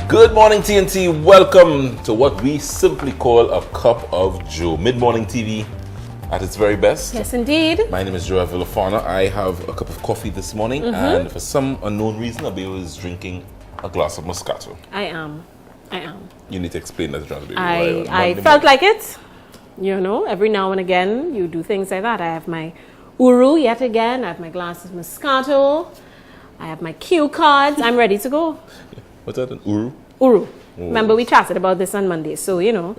Good morning, TNT. Welcome to what we simply call a cup of Joe. Mid-morning TV at its very best. Yes, indeed. My name is Joe Villafana. I have a cup of coffee this morning, and for some unknown reason, Abeo is drinking a glass of Moscato. I am. You need to explain that to John Baby. I felt like it. You know, every now and again, you do things like that. I have my Uru yet again. I have my glass of Moscato. I have my cue cards. I'm ready to go. What's that, an Uru? Uru. Remember, we chatted about this on Monday. So, you know,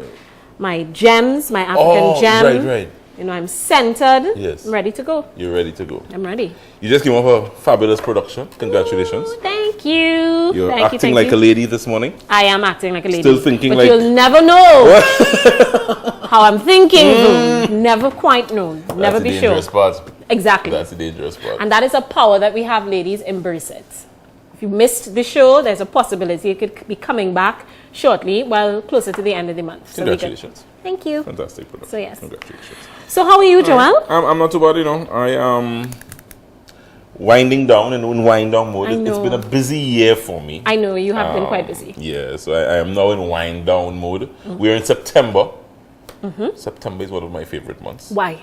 my gems, my African gem. Right. You know, I'm centered. Yes. I'm ready to go. You're ready to go. I'm ready. You just came off a fabulous production. Congratulations. Ooh, thank you. You're thank acting you, like a lady this morning. I am acting like a lady. Still thinking but like... you'll never know how I'm thinking. Never quite know. Never be sure. That's the dangerous part. Exactly. That's the dangerous part. And that is a power that we have, ladies. Embrace it. If you missed the show, there's a possibility it could be coming back shortly, well, closer to the end of the month. Congratulations. Thank you. Fantastic production. So, yes. Congratulations. So, how are you, Joelle? I'm not too bad, you know. I am winding down and in wind down mode. It's been a busy year for me. I know, you have been quite busy. Yeah, so I am now in wind down mode. We're in September. September is one of my favorite months. Why?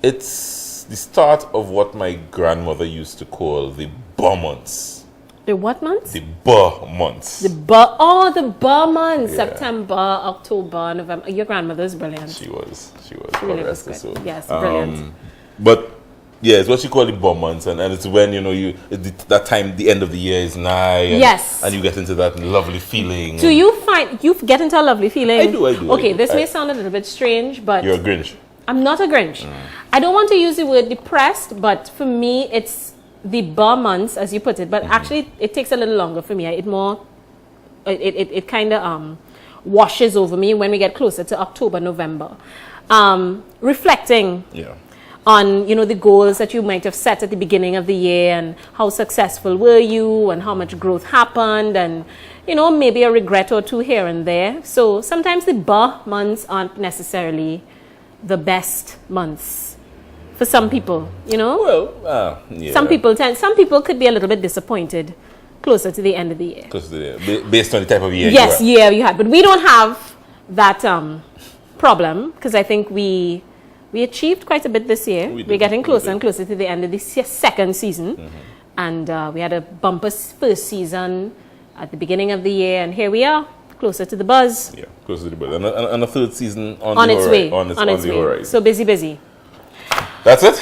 It's the start of what my grandmother used to call the Ba months. The what months? The Ba months. The Ba months. Yeah. September, October, November. Your grandmother's brilliant. She was. She really was good. So. Yes, brilliant. But yeah, it's what she call the Ba months, and it's when, you know, that time, the end of the year is nigh. And, yes. And you get into that lovely feeling. Do you find you get into a lovely feeling? I do. Okay, this may sound a little bit strange, but you're a Grinch. I'm not a Grinch. I don't want to use the word depressed, but for me, it's the Ba months, as you put it. But actually, it takes a little longer for me. It kind of washes over me when we get closer to October, November. Reflecting on, you know, the goals that you might have set at the beginning of the year, and how successful were you, and how much growth happened, and, you know, maybe a regret or two here and there. So sometimes the Ba months aren't necessarily the best months for some people, you know. Well, yeah. Some people could be a little bit disappointed closer to the end of the year. Closer to the year, based on the type of year. Yes, you had, but we don't have that problem, because I think we achieved quite a bit this year. We're getting closer and closer to the end of the second season, and we had a bumper first season at the beginning of the year, and here we are. Closer to the buzz. Yeah, closer to the buzz. And a third season on its way. On its way. Horizon. So busy. That's it?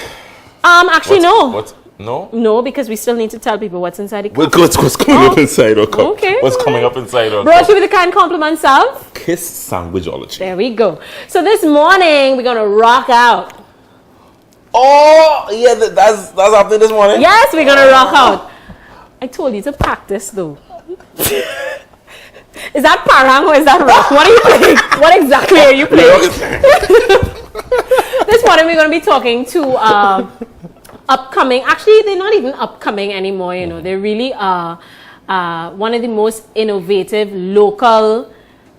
Actually, no. What? No? No, because we still need to tell people what's inside the cup. What's coming up inside our cup? Okay. What's coming up inside our Brought cup? you with the kind compliments of Kiss Sandwichology. There we go. So this morning, we're going to rock out. Oh, yeah, that's happening this morning? Yes, we're going to rock out. I told you to practice, though. Is that parang or is that rock? What are you playing? What exactly are you playing? This morning we're going to be talking to upcoming. Actually, they're not even upcoming anymore. You know, they really are one of the most innovative local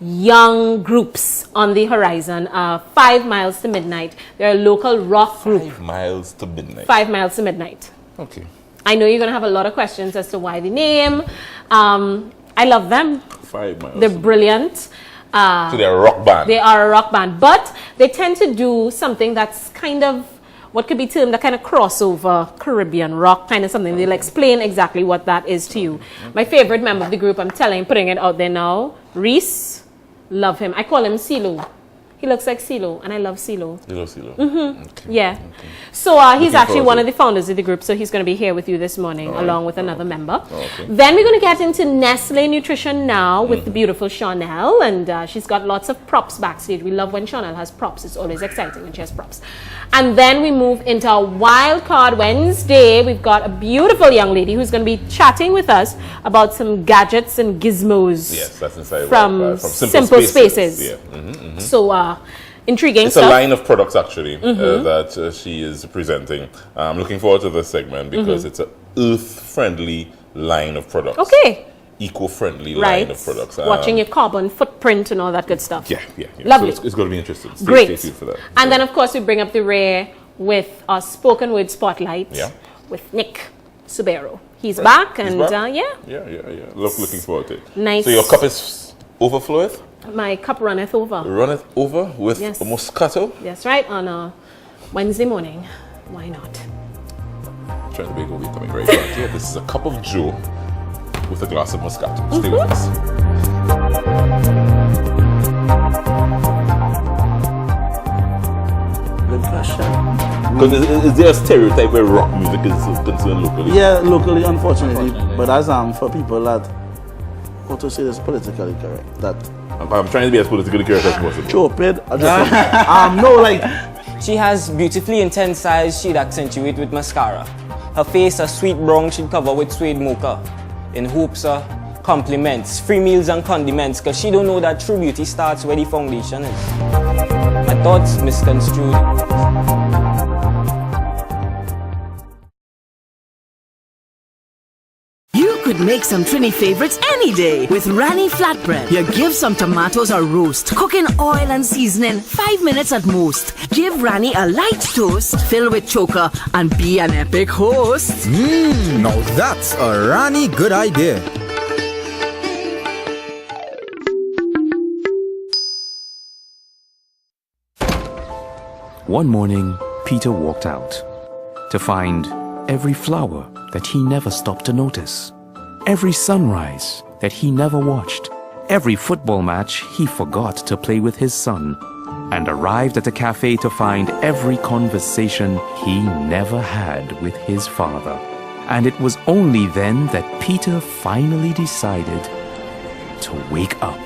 young groups on the horizon. 5 Miles to Midnight. They're a local rock group. 5 Miles to Midnight. 5 Miles to Midnight. Okay. I know you're going to have a lot of questions as to why the name. I love them. 5 Miles. They're brilliant. So they're a rock band. They are a rock band, but they tend to do something that's kind of what could be termed a kind of crossover Caribbean rock, kind of something. They'll explain exactly what that is to you. My favorite member of the group, I'm putting it out there now, Reese. Love him. I call him CeeLo. He looks like CeeLo, and I love CeeLo. You love CeeLo? Okay. Yeah. Okay. So he's actually one of the founders of the group, so he's going to be here with you this morning, along with another member. Okay. Then we're going to get into Nestle Nutrition now with the beautiful Chanel, and she's got lots of props backstage. We love when Chanel has props. It's always exciting when she has props. And then we move into our Wild Card Wednesday. We've got a beautiful young lady who's going to be chatting with us about some gadgets and gizmos. Yes, that's inside from Simple Spaces. Yeah. So intriguing it's stuff. a line of products actually that she is presenting. I'm looking forward to this segment because it's an earth-friendly line of products. Okay. Eco-friendly line of products. Watching your carbon footprint and all that good stuff. Yeah. Lovely. So it's going to be interesting. Great. Stay tuned for that. And then, of course, we bring up the rare with our spoken word spotlight with Nick Subero. He's back, and He's back? yeah. Yeah. Looking forward to it. Nice. So your cup is overfloweth? My cup runneth over. Runneth over with Yes. a Moscato? That's right, on a Wednesday morning. Why not? Trying to be will be coming right back. Yeah, this is a cup of Joe with a glass of Moscato. Stay with us. Good question. Because is there a stereotype where rock music is concerned locally? Yeah, locally, unfortunately. But as for people that, how to say this politically correct, that I'm trying to be as politically correct as possible. stupid. No, like, She has beautifully intense eyes she'd accentuate with mascara. Her face a sweet brown she'd cover with suede mocha. In hopes of compliments, free meals and condiments, cause she don't know that true beauty starts where the foundation is. My thoughts misconstrued. You could make some Trini favorites any day with Rani flatbread. You give some tomatoes a roast, cook in oil and seasoning, 5 minutes at most. Give Rani a light toast, fill with choker, and be an epic host. Now that's a Rani good idea. One morning, Peter walked out to find every flower that he never stopped to notice, every sunrise that he never watched, every football match he forgot to play with his son, and arrived at a cafe to find every conversation he never had with his father. And it was only then that Peter finally decided to wake up.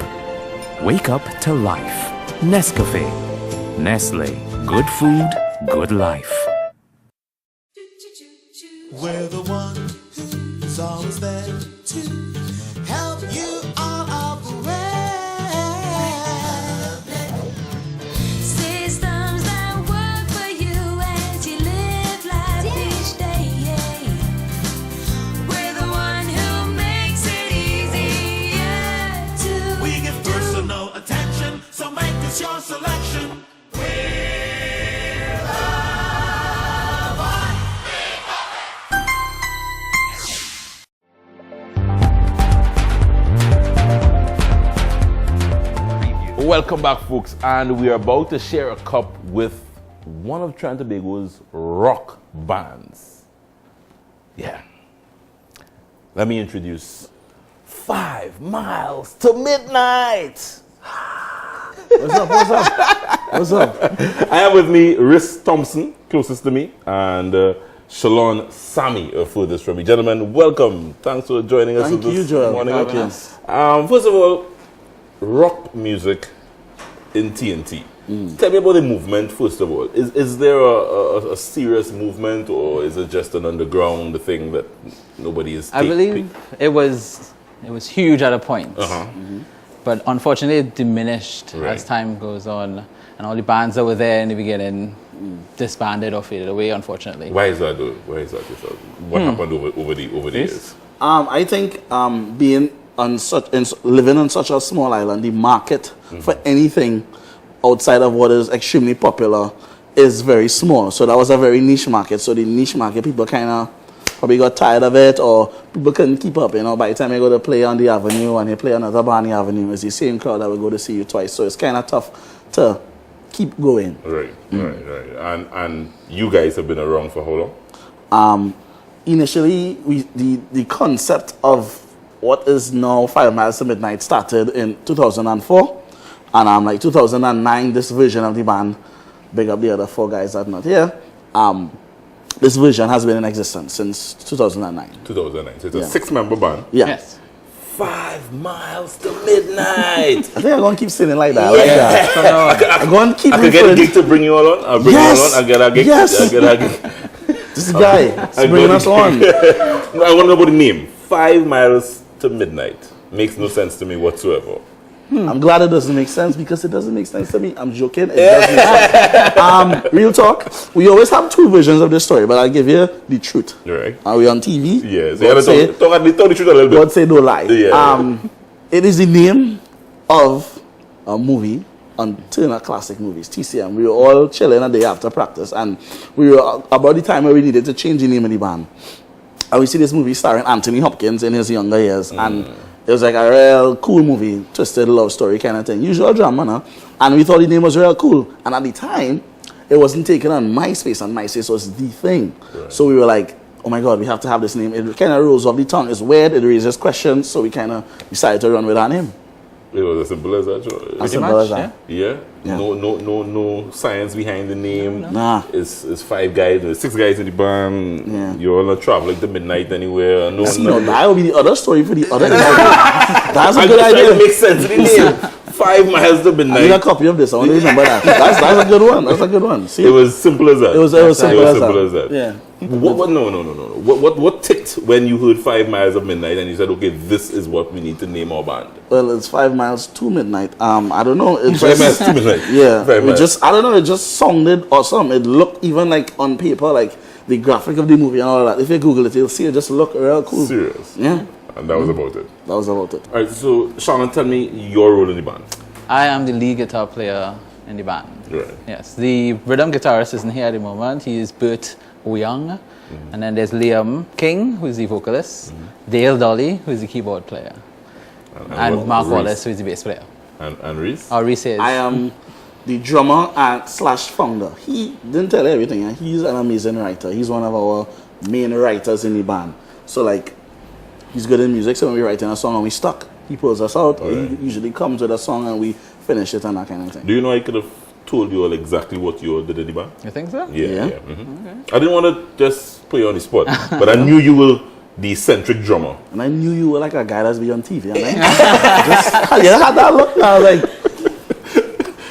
Wake up to life. Nescafe. Nestle. Good food, good life. We're the one who's always there to help you all of the way. Systems that work for you as you live life each day. We're the one who makes it easier to. We give personal attention, so make us your selection. Welcome back, folks, and we are about to share a cup with one of Trinidad and Tobago's rock bands. Yeah. Let me introduce 5 Miles to Midnight. What's up? I have with me Rhys Thompson, closest to me, and Shalon Sammy, furthest from me. Gentlemen, welcome. Thanks for joining us Thank you, this Joel. morning. Thank you. First of all, rock music in TNT. Tell me about the movement, first of all. Is there a serious movement, or is it just an underground thing that nobody is I believe it was huge at a point. But unfortunately it diminished as time goes on, and all the bands that were there in the beginning disbanded or faded away, unfortunately. Why is that though? What happened over the years? I think being on living on such a small island, the market for anything outside of what is extremely popular is very small. So that was a very niche market. So the niche market, people kind of probably got tired of it, or people couldn't keep up. By the time you go to play on the Avenue and you play another bar on the Avenue, it's the same crowd that will go to see you twice. So it's kind of tough to keep going. Right. And you guys have been around for how long? Initially, the concept of what is now 5 Miles to Midnight started in 2004, and like 2009, this version of the band, big up the other 4 guys that are not here, this version has been in existence since 2009. 2009. So it's a 6-member band. Yeah. Yes. 5 Miles to Midnight. I think I'm going to keep singing like that. Like that. I'm going to keep I could get a gig to bring you all on. I'll bring you all on. I'll get a gig. Yes. I'll get a gig. This guy is bringing us on. I want to know about the name. 5 Miles to Midnight. Makes no sense to me whatsoever. I'm glad it doesn't make sense, because it doesn't make sense to me. I'm joking. It does make sense. Real talk. We always have 2 versions of this story, but I'll give you the truth. Right. Are we on TV? Yes. God say, talk the truth a little bit. God say don't lie. Yeah. It is the name of a movie on Turner Classic Movies, TCM. We were all chilling a day after practice, and we were about the time where we needed to change the name of the band. and we see this movie starring Anthony Hopkins in his younger years, and it was like a real cool movie, twisted love story kind of thing, usual drama, no? And we thought the name was real cool. And at the time, it wasn't taken on MySpace, and MySpace was the thing. Right. So we were like, oh my God, we have to have this name. It kind of rolls off the tongue. It's weird. It raises questions. So we kind of decided to run with our name. It was as simple as that. As simple as that. Yeah? Yeah. No science behind the name. Nah. It's 5 guys, 6 guys in the band. Yeah. You're not traveling to midnight anywhere. No, See, no, that would be the other story for the other guy. That's a I'm good just trying idea. to make sense of the name. 5 miles to I need a midnight. copy of this. I want to remember that. That's a good one. That's a good one. See? It was simple as that. It was simple as that. that. Yeah. What? No. What ticked when you heard 5 miles of midnight and you said, okay, this is what we need to name our band? Well, it's 5 miles to midnight. I don't know. It 5 miles to midnight. Yeah. 5 It miles. just, I don't know. It just sounded awesome. It looked even like on paper, like the graphic of the movie and all that. If you Google it, you'll see it just look real cool. Serious. Yeah. And that was about it. That was about it. All right, so Shannon, tell me your role in the band. I am the lead guitar player in the band. Right. Yes, the rhythm guitarist isn't here at the moment. He is Bert Ouyang. And then there's Liam King, who's the vocalist. Dale Dolly, who's the keyboard player. And Mark Reese. Wallace, who's the bass player. And Reese? Or Reese is. I am the drummer and slash founder. He didn't tell everything. And he's an amazing writer. He's one of our main writers in the band. So like, he's good in music. So when we're writing a song and we stuck, he pulls us out. Or he usually comes with a song and we finish it and that kind of thing. Do you know I could have told you all exactly what you all did in the band? You think so? Yeah. I didn't want to just put you on the spot, but I knew you were the eccentric drummer. And I knew you were like a guy that's be on TV. And I had that look now, like,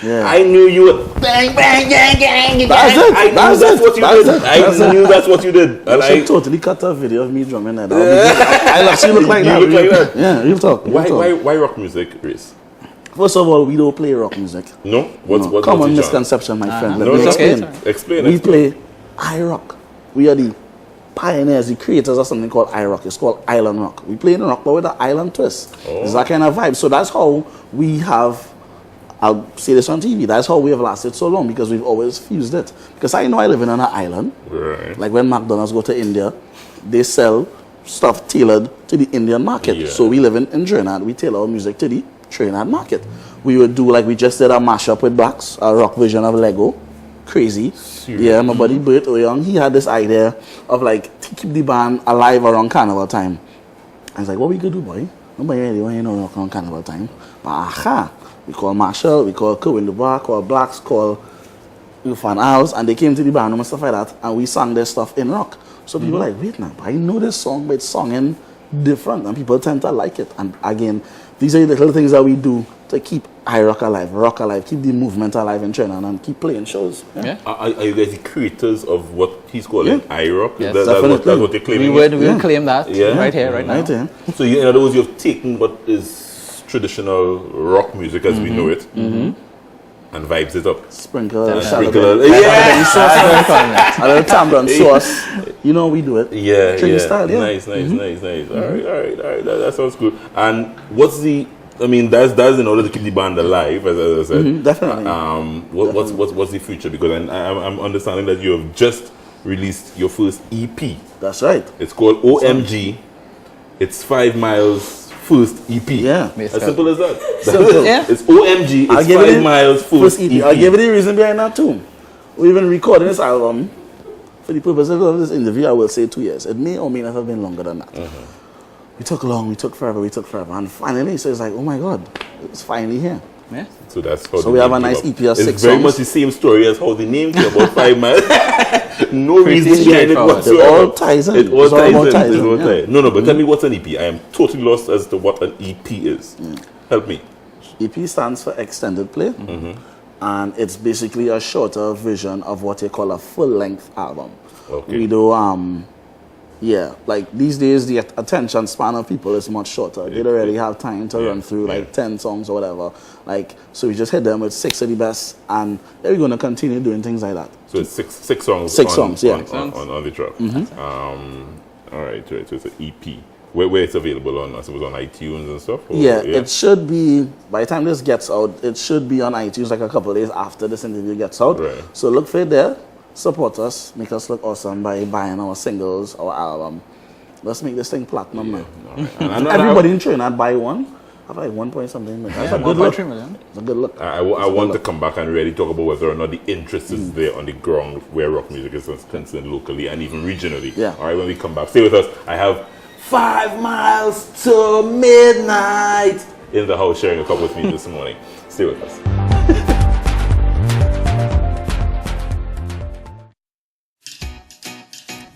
yeah. I knew you were bang, bang, gang, gang. That's it. I knew that's what you did. I knew that's what you did. I should totally cut a video of me drumming that. I actually look like that. You look like that. Yeah, real talk. Why rock music, Reese? First of all, we don't play rock music. No? What's Common the genre? misconception, my friend. Let No, me it's explain. okay. Explain. We play I-Rock. We are the pioneers, the creators of something called I-Rock. It's called Island Rock. We play in rock, but with an island twist. It's that kind of vibe. So that's how we have, I'll say this on TV, that's how we have lasted so long, because we've always fused it. Because I know I live in an island. Right. Like when McDonald's go to India, they sell stuff tailored to the Indian market. Yeah. So we live in Trinidad. We tailor our music to the Trinidad market. We would do, like we just did a mashup with Blacks, a rock version of Lego. Crazy. Yeah, my buddy Bert Ouyang, he had this idea of like to keep the band alive around carnival time. I was like, what we could do, boy? Nobody really want to know rock around carnival time. But aha, we call Marshall, we call Kerwin DeBar, call Blacks, call Fan Owls, and they came to the band and stuff like that, and we sang their stuff in rock. So people were like, wait now, I know this song, but it's sung different, and people tend to like it. And again, these are the little things that we do to keep rock alive, keep the movement alive in Trinidad, and keep playing shows. Yeah. Are you guys the creators of what he's calling I-Rock? Yes, that's what you're claiming? We would claim that right here, right now. Right here. So in other words, you've taken what is traditional rock music as we know it and vibes it up. Sprinkle, Yeah. a little tamarind sauce. You know we do it. Yeah, Trinity style, yeah. Nice. All right. That sounds good. And what's the? I mean, that's in order to keep the band alive, as I said. Definitely. What's the future? Because I'm understanding that you have just released your first EP. That's right. It's called OMG. It's 5 miles first EP. Yeah. As simple as that. Simple. Yeah. It's OMG. It's 5 miles first EP. I'll give you the reason behind that too. We've been recording this album for the purpose of this interview. I will say 2 years. It may or may not have been longer than that. We took long, we took forever, and finally, so it's like, oh my God, it's finally here. Yeah. So that's how So we have a nice EP of 6 It's very songs. much the same story as how the name came about 5 miles. No Pretty reason behind it straightforward. whatsoever. It all ties in. It all It's all ties about in. ties It in, all yeah. ties in. No, but tell me what's an EP. I am totally lost as to what an EP is. Help me. EP stands for extended play, and it's basically a shorter version of what you call a full-length album. Okay. We do, like these days the attention span of people is much shorter. They don't really have time to run through like 10 songs or whatever. Like, so we just hit them with 6 of the best, and we're going to continue doing things like that. So it's six songs. 6 songs, yeah. On the track. All right. So it's an EP. Where it's available on? I suppose on iTunes and stuff. Or, It should be, by the time this gets out, it should be on iTunes like a couple of days after this interview gets out. Right. So look for it there. Support us, make us look awesome by buying our singles, our album. Let's make this thing platinum now. All right. And Everybody in Trinidad buy one. I have like 1 point something million. That's a good look. 1.3 million. It's a good look. I want to come back and really talk about whether or not the interest is there on the ground where rock music is concerned locally and even regionally. Yeah. All right, when we come back, stay with us. I have 5 miles to midnight in the house sharing a cup with me this morning. Stay with us.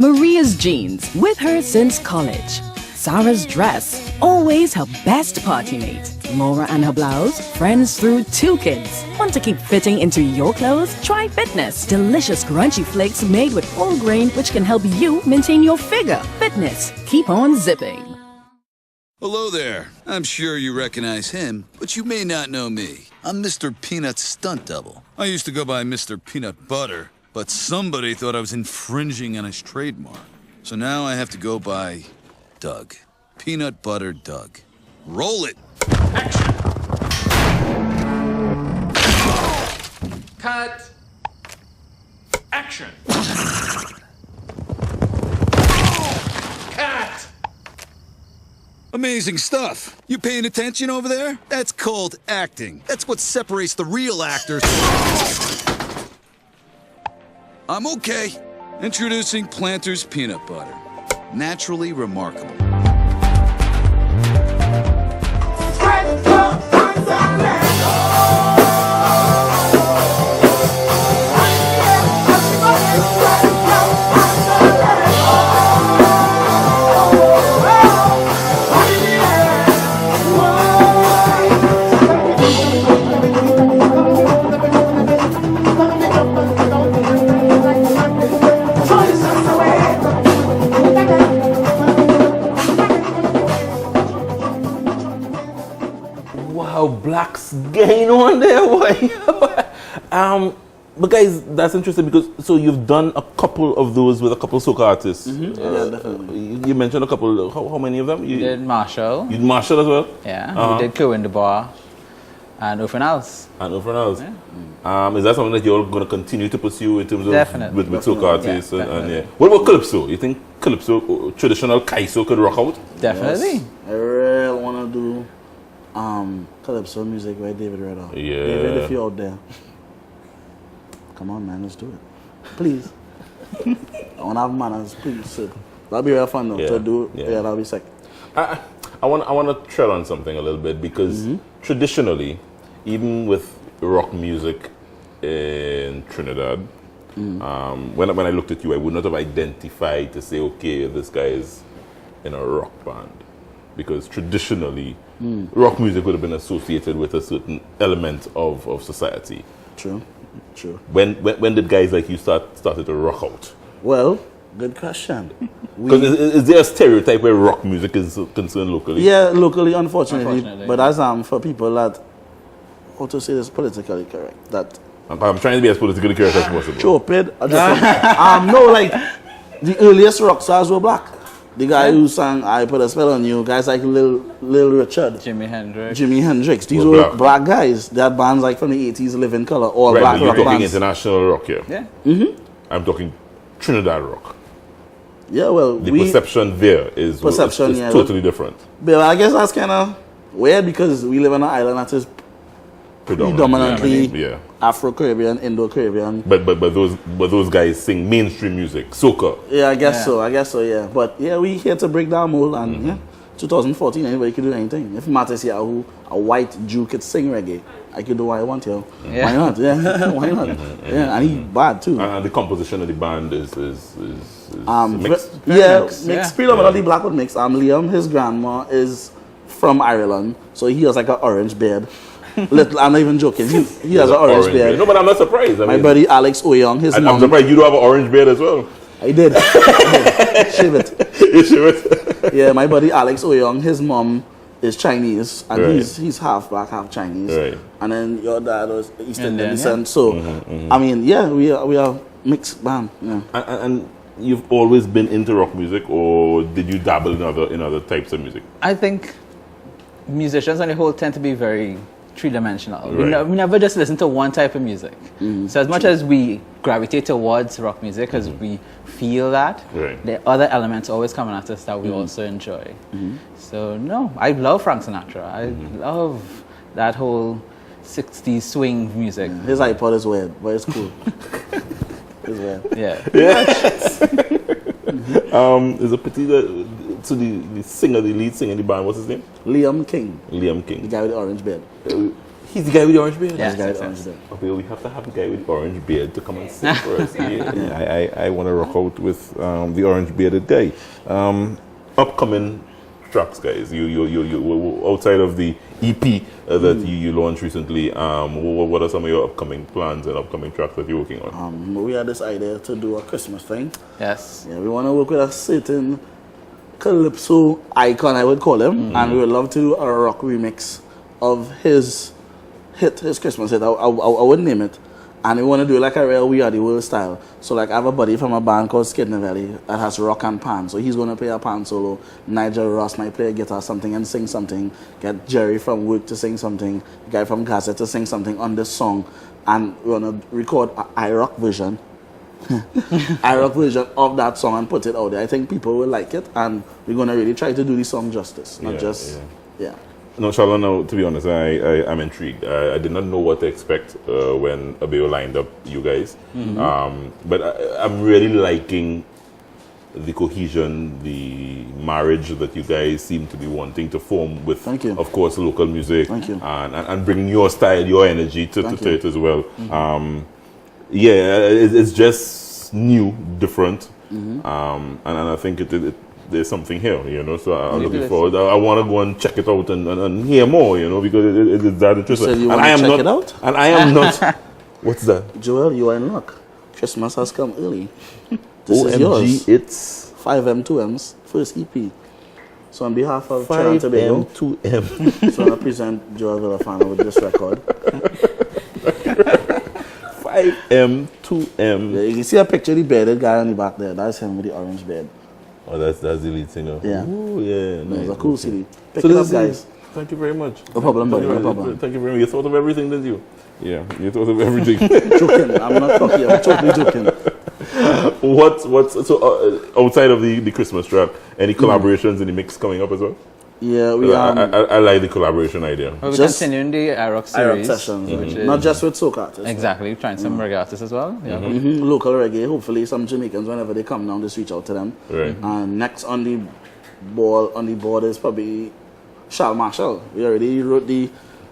Maria's jeans, with her since college. Sarah's dress, always her best party mate. Laura and her blouse, friends through 2 kids. Want to keep fitting into your clothes? Try Fitness. Delicious crunchy flakes made with whole grain, which can help you maintain your figure. Fitness, keep on zipping. Hello there. I'm sure you recognize him, but you may not know me. I'm Mr. Peanut's stunt double. I used to go by Mr. Peanut Butter, but somebody thought I was infringing on his trademark. So now I have to go by Doug. Peanut Butter Doug. Roll it! Cut. Action. Cut. Amazing stuff. You paying attention over there? That's called acting. That's what separates the real actors. I'm okay. Introducing Planters Peanut Butter. Naturally remarkable. Wow, Black's gain on there, boy. But guys, that's interesting because so you've done a couple of those with a couple of soca artists. Yeah, definitely. You mentioned a couple. How many of them? You did Marshall. You did Marshall as well. Yeah. We did Kerwin the Bar and Ufenals. And Ufenals. Yeah. Is that something that you're going to continue to pursue in terms of Definitely. with soca artists? Yeah, and yeah. What about Calypso? You think Calypso, traditional Kaiso, could rock out? Definitely. Yes. I really want to do Calypso music by David Redder. Yeah. David, if you're out there, come on, man, let's do it. Please. I want to have manners, please. So that'll be real fun, though, to do. Yeah, that'll be sick. I want to tread on something a little bit because traditionally, even with rock music in Trinidad, when I looked at you, I would not have identified to say, okay, this guy is in a rock band. Because traditionally, rock music would have been associated with a certain element of society. True. When did guys like you started to rock out? Well, good question. Because is there a stereotype where rock music is concerned locally? Yeah, locally, unfortunately. But as for people that, how to say this politically correct, that I'm trying to be as politically correct as possible. Chopid. No, like the earliest rock stars were black. The guy who sang "I Put a Spell on You," guys like Lil Richard, Jimi Hendrix. These were black guys. They had bands like from the 80s, Living Color, all right, black but rock you're talking bands. international rock here. Yeah. I'm talking Trinidad rock. Yeah, well, the perception there is totally different. But I guess that's kind of weird because we live on an island that is predominantly Afro-Caribbean, Indo-Caribbean. But those guys sing mainstream music, soca. Yeah, I guess so. Yeah, but yeah, we here to break down mold, and 2014, anybody could do anything. If Mattis here, who a white Jew could sing reggae, I could do what I want here. Yeah. Why not? Yeah, why not? Yeah, and he bad too. And the composition of the band is mixed. Mixed. Predominantly blackwood mix. Liam, his grandma is from Ireland, so he has like an orange beard. I'm not even joking. He has an orange beard. No, but I'm not surprised. My buddy Alex Oyong, his mom. I'm surprised you don't have an orange beard as well. I did. Shave it. You shave it? Yeah, my buddy Alex Oyong, his mom is Chinese, and he's half black, half Chinese. Right. And then your dad was East Indian descent. So, I mean, yeah, we are mixed band. Yeah. And you've always been into rock music, or did you dabble in other types of music? I think musicians on the whole tend to be very three-dimensional. Right. We never just listen to one type of music. So as much as we gravitate towards rock music because we feel that, Right. the other elements always coming at us that we also enjoy. So no, I love Frank Sinatra. I love that whole 60s swing music. His iPod is weird, but it's cool. It's weird. Yeah. Is a pity that so the singer, the lead singer in the band, what's his name? Liam King, Liam the King. guy with the orange beard. He's the guy with the orange beard? Yes, The guy with yes, the yes. orange beard. Okay, we have to have the guy with the orange beard to come and sing for us. I want to rock out with the orange bearded guy. Upcoming tracks, guys. You outside of the EP that you launched recently. What are some of your upcoming plans and upcoming tracks that you're working on? We had this idea to do a Christmas thing. Yes. Yeah, we want to work with a certain calypso icon, I would call him, and we would love to do a rock remix of his Christmas hit. I would name it. And we want to do it like a real We Are the World style. So like I have a buddy from a band called Skid Valley that has rock and pan. So he's going to play a pan solo. Nigel Ross might play a guitar or something and sing something. Get Jerry from Work to sing something. The guy from Gazette to sing something on this song. And we're going to record an iRock version. iRock version of that song and put it out there. I think people will like it. And we're going to really try to do the song justice. Not just... Yeah. No, Charlotte, no, to be honest, I'm intrigued. I did not know what to expect when Abeo lined up you guys. But I'm really liking the cohesion, the marriage that you guys seem to be wanting to form with, of course, local music. And bringing your style, your energy to it as well. It's just new, different. And I think there's something here, so I'm looking forward. I want to go and check it out and hear more, because it's that interesting. You said you want to check it out? And I am not. What's that? Joel, you are in luck. Christmas has come early. This is OMG, yours. it's 5M2M's first EP. So on behalf of Trinidad and Tobago, 5M2M. so I present Joel Villafana with this record. 5M2M. Yeah, you can see a picture of the bearded guy on the back there. That's him with the orange beard. Oh, that's the lead singer. Yeah. Ooh, yeah. No, Nice. it's a cool CD. Pick So it this up, is guys. Thank you very much. No problem, buddy. No problem. Thank you very much. You thought of everything, didn't you? Yeah, you thought of everything. Joking. I'm not talking. I'm totally joking. So outside of the Christmas track, any collaborations in the mix coming up as well? Yeah, we I like the collaboration idea. Well, we're Just continuing the iRock iRock series. sessions, which is not just with soca artists. Exactly, trying some reggae artists as well. Yeah. Local reggae. Hopefully, some Jamaicans, whenever they come down, just reach out to them. Right. And next on the board is probably Charles Marshall. We already wrote the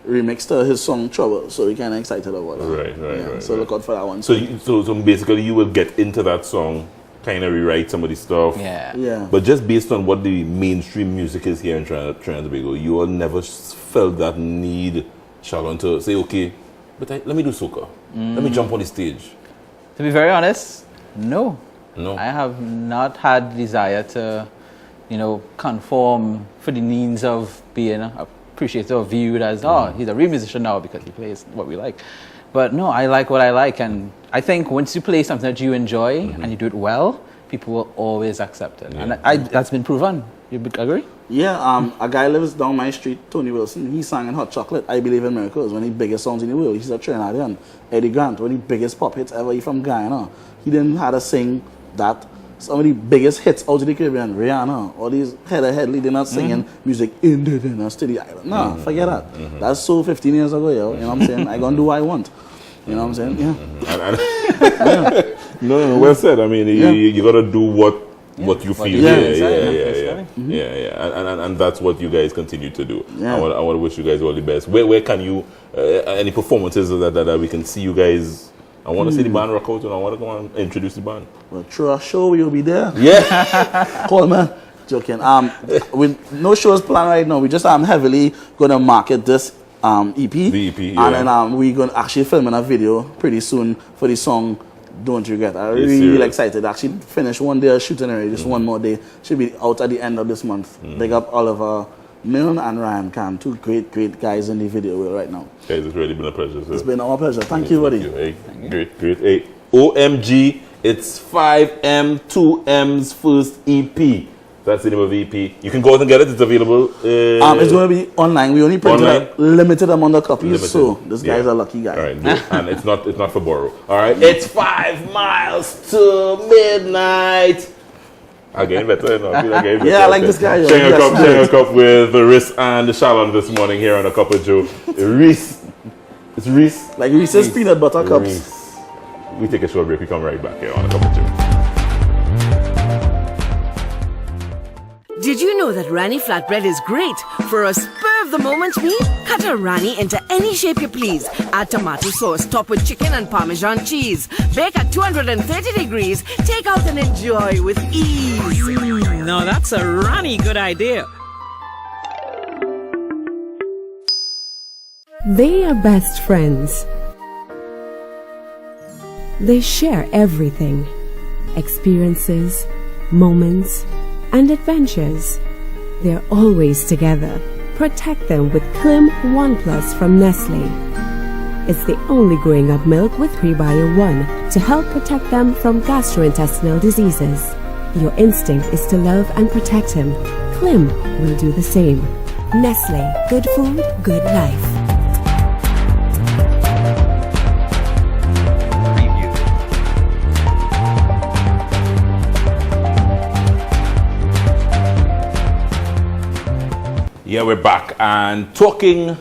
remix to his song Trouble, so we're kind of excited about that. Right. So look out for that one. So basically, you will get into that song, kind of rewrite some of the stuff. Yeah. But just based on what the mainstream music is here in Trinidad and Tobago, you will never felt that need, Charlon, to say, okay, but let me do soca. Let me jump on the stage. To be very honest, no. No. I have not had desire to, conform for the means of being appreciated or viewed as, he's a real musician now because he plays what we like. But no, I like what I like, and I think once you play something that you enjoy and you do it well, people will always accept it. And that's been proven. You agree? Yeah, a guy lives down my street, Tony Wilson. He sang in Hot Chocolate, I Believe in Miracles, one of the biggest songs in the world. He's a Trinidadian. Eddie Grant, one of the biggest pop hits ever. He's from Guyana. He didn't have to sing that. Some of the biggest hits out of the Caribbean, Rihanna, all these Headley, they're not singing music indigenous to the island. No, forget that. That's so 15 years ago, yo. You know what I'm saying? I gonna do what I want. You know what I'm saying? Yeah. No, well said. I mean, you gotta do what you feel. And that's what you guys continue to do. Yeah. I want to wish you guys all the best. Where can you any performances that we can see you guys? I want to see the band rock out, and I want to go and introduce the band. Well, through a show, you'll be there. Yeah. Call, man. Joking. With no shows planned right now, we just heavily gonna market this EP. The EP, yeah. And then we're gonna actually film a video pretty soon for the song Don't Regret. I'm Yes, really sir. excited. Actually finished one day of shooting already, just one more day. Should be out at the end of this month. Big up Oliver Milne and Ryan Khan, two great guys in the video right now. Guys, it's really been a pleasure, sir. It's been our pleasure. Thank you, buddy. Hey, great. Hey, OMG, it's 5M2M's first EP. That's the name of EP. You can go out and get it. It's available. It's going to be online. We only printed online? a limited amount of copies, Limited. so this guy's Yeah. a lucky guy. All right, good. And it's not for borrow. All right, it's 5 miles to midnight. I'm getting better. No, I'm getting better. Yeah, I like this guy. Sharing a cup with Riz and Shalon this morning here on a Cup of Joe. Reese. It's Reese. Like Reese's peanut butter cups. Reese. We take a short break. We come right back here on a Cup of Joe. Did you know that Rani flatbread is great for a spur of the moment meal? Cut a Rani into any shape you please. Add tomato sauce, top with chicken and Parmesan cheese. Bake at 230 degrees. Take out and enjoy with ease. Now that's a Rani good idea. They are best friends. They share everything. Experiences, moments, and adventures. They're always together. Protect them with Clim 1 Plus from Nestle. It's the only growing up milk with Prebio 1 to help protect them from gastrointestinal diseases. Your instinct is to love and protect him. Clim will do the same. Nestle, good food, good life. Yeah, we're back and talking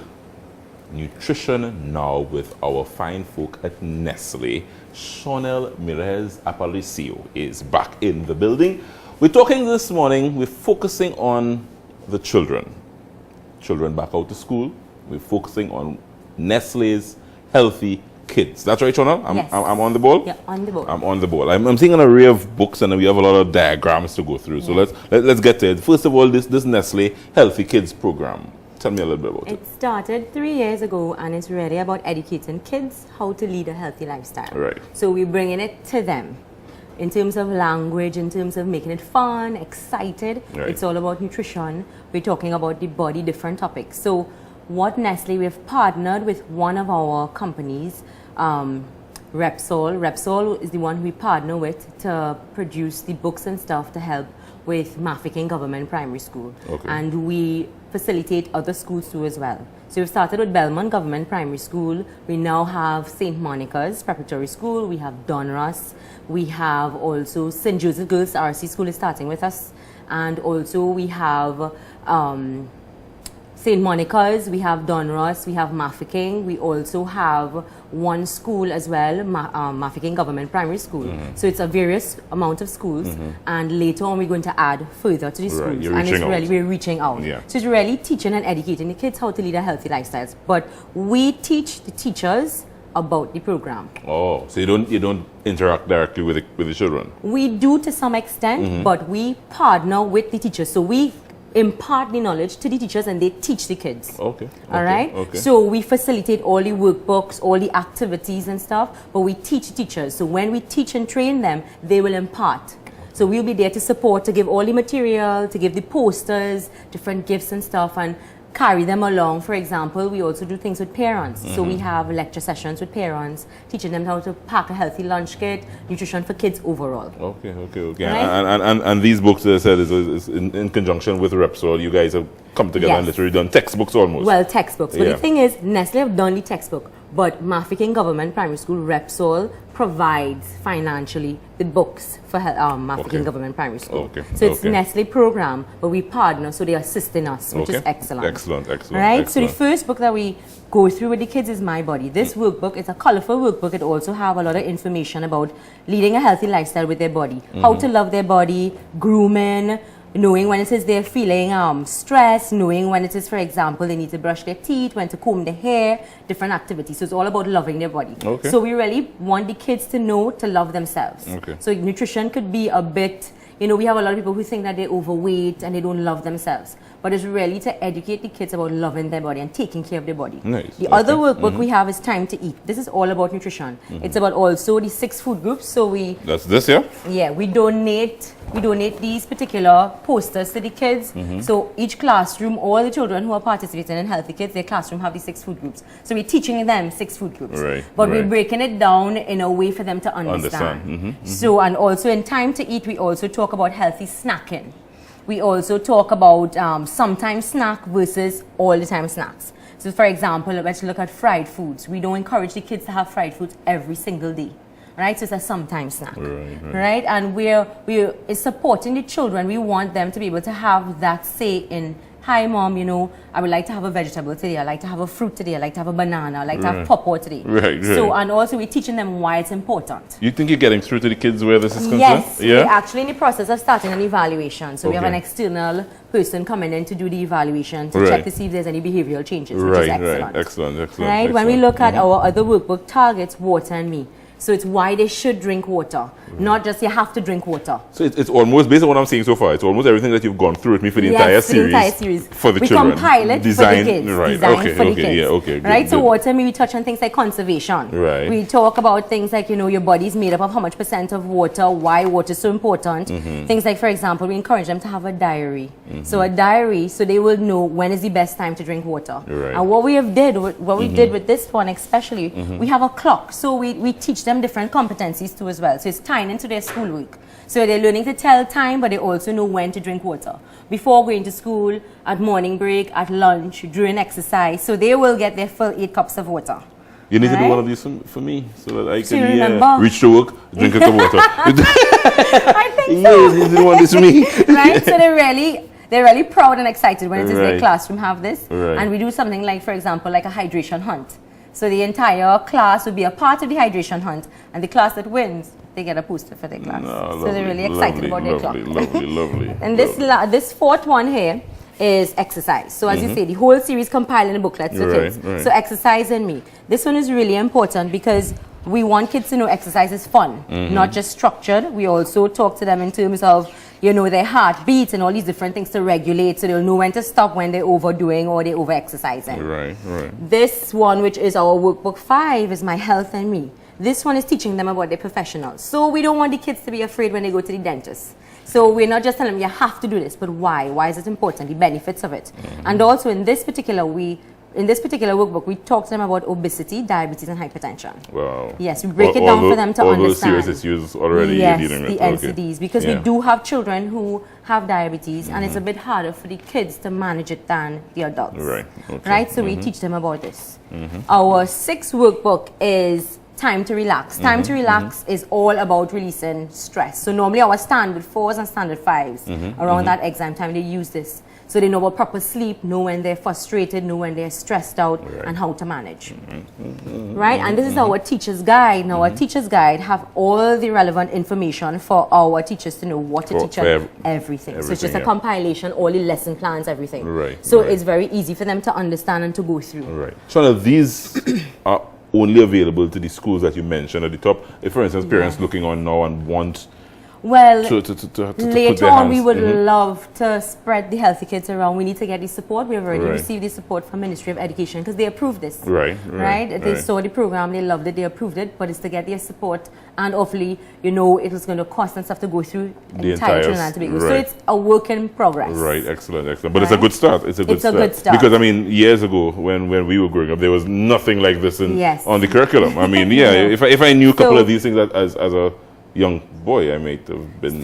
nutrition now with our fine folk at Nestle. Chanel Mirez Aparicio is back in the building. We're talking this morning, we're focusing on the children. Children back out to school. We're focusing on Nestle's healthy kids. That's right, Chanel? Yes. I'm on the ball? Yeah, on the ball. I'm on the ball. I'm seeing an array of books and we have a lot of diagrams to go through. So let's get to it. First of all, this Nestle Healthy Kids program. Tell me a little bit about it. It started 3 years ago and it's really about educating kids how to lead a healthy lifestyle. Right. So we're bringing it to them in terms of language, in terms of making it fun, excited. Right. It's all about nutrition. We're talking about the body, different topics. So what Nestle, we've partnered with one of our companies, Repsol. Repsol is the one we partner with to produce the books and stuff to help with Mafeking Government Primary School. Okay. And we facilitate other schools too as well. So we've started with Belmont Government Primary School. We now have St. Monica's Preparatory School. We have Donruss. We have also St. Joseph Girls RC School is starting with us. And also we have St. Monica's, we have Donruss, we have Mafeking. We also have one school as well, Mafeking Government Primary School. So it's a various amount of schools, and later on we're going to add further to the schools. You're and reaching it's really, out. we're reaching out. Yeah. So it's really teaching and educating the kids how to lead a healthy lifestyles. But we teach the teachers about the program. Oh, so you don't interact directly with the children? We do to some extent, but we partner with the teachers. So we impart the knowledge to the teachers and they teach the kids. Okay. All right? Okay. So we facilitate all the workbooks, all the activities and stuff, but we teach teachers. So when we teach and train them, they will impart. So we'll be there to support, to give all the material, to give the posters, different gifts and stuff, and carry them along. For example, we also do things with parents. So we have lecture sessions with parents, teaching them how to pack a healthy lunch kit, nutrition for kids overall. Okay. Right? And these books, as I said, is in conjunction with Repsol. You guys have come together and literally done textbooks almost. Well, textbooks. But Yeah. the thing is, Nestle have done the textbook, but Mafeking Government Primary School, Repsol, provides financially the books for Mafeking Government Primary School. Okay. So it's Okay. Nestle program, but we partner, so they're assisting us, which is excellent. Excellent. Right? So the first book that we go through with the kids is My Body. This workbook is a colorful workbook. It also have a lot of information about leading a healthy lifestyle with their body, how to love their body, grooming, knowing when it is they're feeling stressed, knowing when it is, for example, they need to brush their teeth, when to comb their hair, different activities. So it's all about loving their body. Okay. So we really want the kids to know to love themselves. Okay. So nutrition could be a bit, we have a lot of people who think that they're overweight and they don't love themselves. But it's really to educate the kids about loving their body and taking care of their body. Nice. The other workbook we have is Time to Eat. This is all about nutrition. It's about also the 6 food groups. So That's this, yeah? yeah, we donate these particular posters to the kids. So each classroom, all the children who are participating in Healthy Kids, their classroom have the 6 food groups. So we're teaching them 6 food groups. Right, But we're right. breaking it down in a way for them to understand. So, and also in Time to Eat, we also talk about healthy snacking. We also talk about sometimes snack versus all the time snacks. So for example, let's look at fried foods. We don't encourage the kids to have fried foods every single day. Right, so it's a sometimes snack, right? And we're supporting the children. We want them to be able to have that say in, hi mom, you know, I would like to have a vegetable today, I like to have a fruit today, I like to have a banana, I like to have pawpaw today. So, and also we're teaching them why it's important. You think you're getting through to the kids where this is concerned? Yes, Yeah? we're actually in the process of starting an evaluation. So we have an external person coming in to do the evaluation to check to see if there's any behavioral changes, which is excellent. Excellent. Right, when we look at our other workbook targets, water and me. So it's why they should drink water, not just you have to drink water. So it's almost, based on what I'm seeing so far, it's almost everything that you've gone through with me for the entire series. For the children. We compile it Design, for the kids. Right, Design okay, for the okay, kids. yeah, okay. Right, Good, so good. water, we touch on things like conservation. Right. We talk about things like, you know, your body's made up of how much % of water, why water is so important. Things like, for example, we encourage them to have a diary. So a diary, so they will know when is the best time to drink water. Right. And what we did with this one especially, we have a clock. So we teach them different competencies too as well. So it's tying into their schoolwork. So they're learning to tell time, but they also know when to drink water. Before going to school, at morning break, at lunch, during exercise. So they will get their full 8 cups of water. You need to do one of these for me so that I So you can remember? reach to work, drink a cup of water. I think so. Yes, you do one this for me. Right? So they're really proud and excited when it is their classroom have this. Right. And we do something like, for example, like a hydration hunt. So the entire class will be a part of the hydration hunt, and the class that wins, they get a poster for their class. So they're really excited about their clock. Lovely. And this fourth one here is exercise. So as you say, the whole series compiled in a booklet for kids. So exercise and me. This one is really important because we want kids to know exercise is fun, not just structured. We also talk to them in terms of, you know, their heartbeat and all these different things to regulate, so they'll know when to stop when they're overdoing or they're over-exercising. Right. This one, which is our workbook 5, is my health and me. This one is teaching them about their professionals. So we don't want the kids to be afraid when they go to the dentist. So we're not just telling them you have to do this, but why? Why is it important? The benefits of it. And also in this particular workbook, we talk to them about obesity, diabetes, and hypertension. Wow. Yes, we break it down for them to understand. All those serious issues already yes, you're dealing with. the NCDs, because we do have children who have diabetes, and it's a bit harder for the kids to manage it than the adults. Right? So we teach them about this. Our 6th workbook is time to relax. Time to relax is all about releasing stress. So normally our standard 4s and standard 5s around that exam time, they use this. So they know about proper sleep, know when they're frustrated, know when they're stressed out, and how to manage. Right? And this is our teacher's guide. Now, our teacher's guide have all the relevant information for our teachers to know what to teach them, everything. So it's just a compilation, all the lesson plans, everything. So it's very easy for them to understand and to go through. So now these are only available to the schools that you mentioned at the top. If, for instance, parents looking on now and want Well, to later on, we would love to spread the Healthy Kids around. We need to get the support. We've already received the support from Ministry of Education because they approved this. They saw the program, they loved it, they approved it, but it's to get their support. And hopefully, you know, it was going to cost and stuff to go through the entire Trinidad and Tobago. So it's a work in progress. Excellent. But it's a good start. It's a good start. Because, I mean, years ago, when we were growing up, there was nothing like this on the curriculum. I mean, if I knew a couple of these things as a young boy, I might have been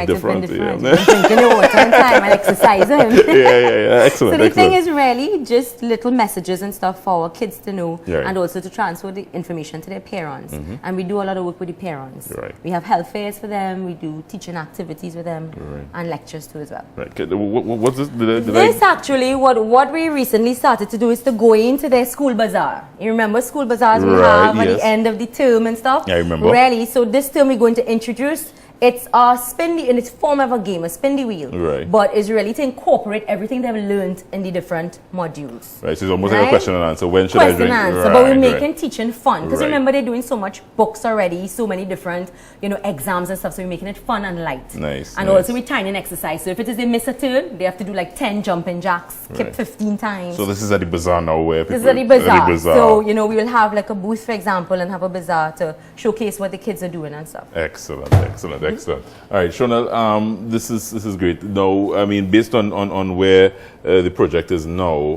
different. Drinking your water on time and exercising. Excellent. So the thing is really just little messages and stuff for our kids to know, and also to transfer the information to their parents. And we do a lot of work with the parents. We have health fairs for them, we do teaching activities with them, and lectures too as well. What's this? Actually, what we recently started to do is to go into their school bazaar. You remember school bazaars we have at the end of the term and stuff? I remember. Really, so this term we're going to introduce, it's a spindy, in its form of a game, a spin the wheel. But it's really to incorporate everything they've learned in the different modules. So it's almost like a question and answer. When should I drink? Question and answer, but we're making teaching fun. Because remember, they're doing so much books already, so many different, you know, exams and stuff. So we're making it fun and light. And also we're tying in exercise. So if it is they miss a turn, they have to do like 10 jumping jacks, skip 15 times. So this is at the bazaar now where people... This is at the bazaar. So, you know, we will have like a booth, for example, and have a bazaar to showcase what the kids are doing and stuff. Excellent. excellent. All right, Shonel, this is great. Now, I mean, based on where the project is now,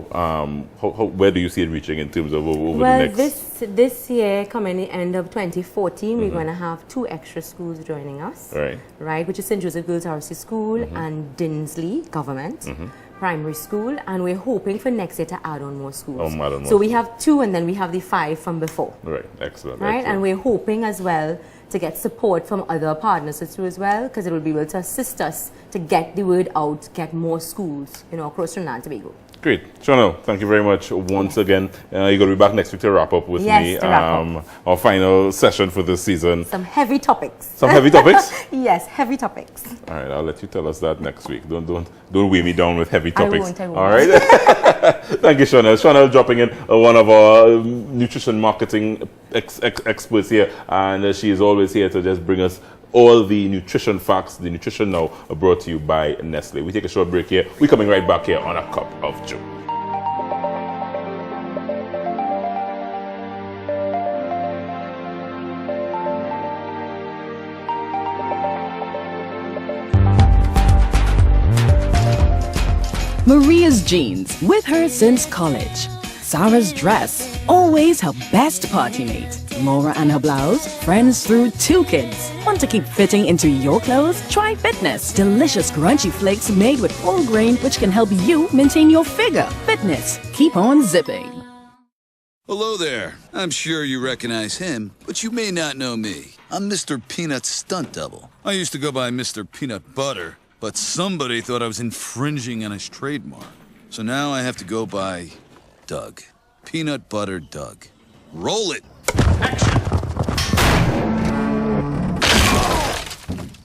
where do you see it reaching in terms of over the next? Well, this year, coming the end of 2014, we're going to have 2 extra schools joining us. Right, which is St. Joseph Girls RC School and Dinsley Government Primary School, and we're hoping for next year to add on more schools. So we have 2, and then we have the 5 from before. Right, excellent. Right, excellent. and we're hoping as well to get support from other partners too as well, because it will be able to assist us to get the word out, get more schools, across Trinidad and Tobago. Great. Shonel, thank you very much once again. You're going to be back next week to wrap up with me. To wrap up. Our final session for this season. Some heavy topics. Some heavy topics? Yes, heavy topics. All right, I'll let you tell us that next week. Don't weigh me down with heavy topics. I won't. All right. Thank you, Shonel. Shonel dropping in one of our nutrition marketing experts here, and she is always here to just bring us all the nutrition facts, the Nutrition Now, brought to you by Nestle. We take a short break here. We're coming right back here on A Cup of Joe. Maria's jeans, with her since college. Sarah's dress, always her best party mate. Laura and her blouse, friends through 2 kids. Want to keep fitting into your clothes? Try Fitness. Delicious crunchy flakes made with whole grain, which can help you maintain your figure. Fitness, keep on zipping. Hello there. I'm sure you recognize him, but you may not know me. I'm Mr. Peanut's stunt double. I used to go by Mr. Peanut Butter, but somebody thought I was infringing on his trademark. So now I have to go by Doug. Peanut Butter Doug. Roll it!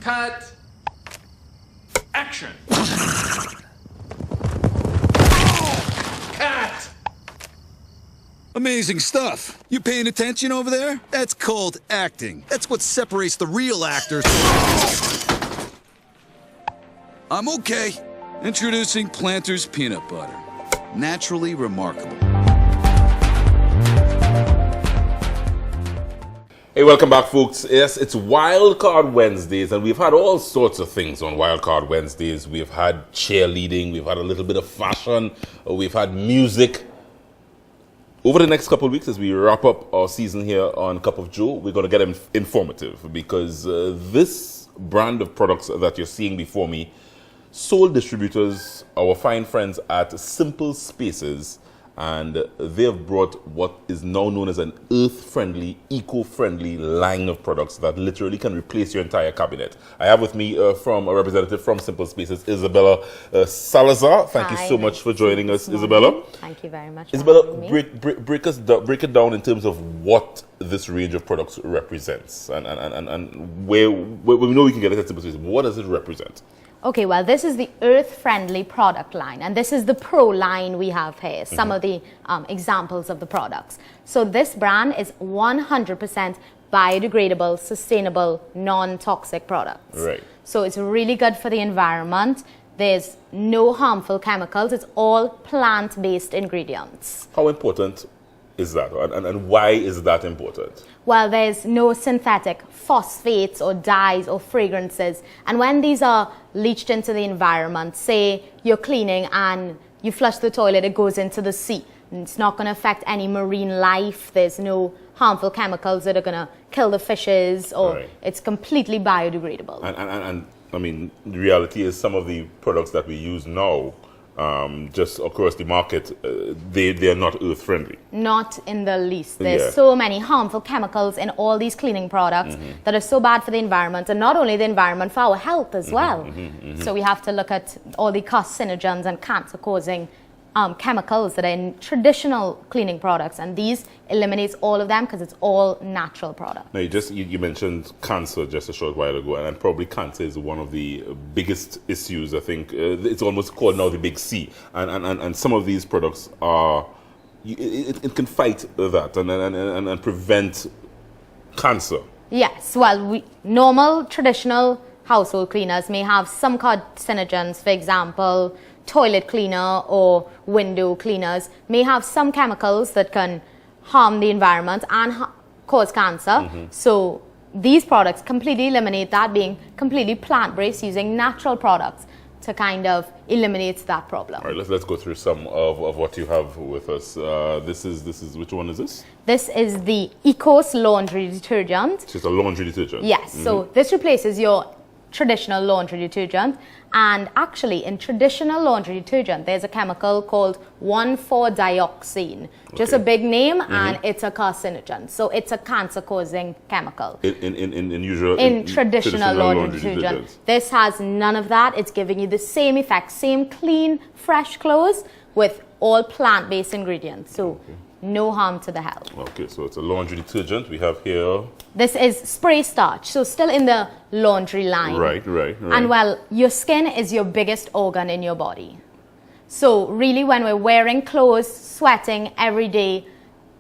Cut. Action. Cut. Amazing stuff. You paying attention over there? That's called acting. That's what separates the real actors. I'm okay. Introducing Planters Peanut Butter. Naturally remarkable. Hey, welcome back, folks. Yes, it's Wildcard Wednesdays, and we've had all sorts of things on Wildcard Wednesdays. We've had cheerleading, we've had a little bit of fashion, we've had music. Over the next couple of weeks, as we wrap up our season here on Cup of Joe, we're going to get informative, because this brand of products that you're seeing before me, sole distributors, our fine friends at Simple Spaces, and they have brought what is now known as an earth-friendly, eco-friendly line of products that literally can replace your entire cabinet. I have with me from a representative from Simple Spaces, Isabella Salazar. Thank you so much for joining us, Isabella. Thank you very much. Isabella, break it down in terms of what this range of products represents, and where we know we can get it at Simple Spaces. What does it represent? Okay, well, this is the earth-friendly product line, and this is the pro line we have here, some of the examples of the products. So this brand is 100% biodegradable, sustainable, non-toxic products. Right. So it's really good for the environment. There's no harmful chemicals. It's all plant-based ingredients. How important is that, and why is that important? Well, there's no synthetic phosphates or dyes or fragrances. And when these are leached into the environment, say you're cleaning and you flush the toilet, it goes into the sea. It's not going to affect any marine life. There's no harmful chemicals that are going to kill the fishes, or it's completely biodegradable. And I mean, the reality is some of the products that we use now, just across the market, they are not earth friendly. Not in the least. There's so many harmful chemicals in all these cleaning products that are so bad for the environment, and not only the environment, for our health as well. So we have to look at all the carcinogens and cancer causing chemicals that are in traditional cleaning products, and these eliminates all of them because it's all natural products. Now you mentioned cancer just a short while ago, and probably cancer is one of the biggest issues. I think it's almost called now the big C, and some of these products are it can fight that and prevent cancer. Yes, well, normal traditional household cleaners may have some carcinogens. For example, toilet cleaner or window cleaners may have some chemicals that can harm the environment and cause cancer. So these products completely eliminate that, being completely plant-based, using natural products to kind of eliminate that problem. All right, let's go through some of what you have with us. This is which one is this? This is the Ecos laundry detergent. It's a laundry detergent. Yes, so this replaces your traditional laundry detergent, and actually in traditional laundry detergent there's a chemical called 1,4-dioxane. Just a big name, and it's a carcinogen, so it's a cancer-causing chemical. In traditional laundry detergent. This has none of that. It's giving you the same effect, same clean, fresh clothes with all plant-based ingredients. So no harm to the health. Okay, so it's a laundry detergent. We have here. This is spray starch, so still in the laundry line. Right. And well, your skin is your biggest organ in your body. So really, when we're wearing clothes, sweating every day,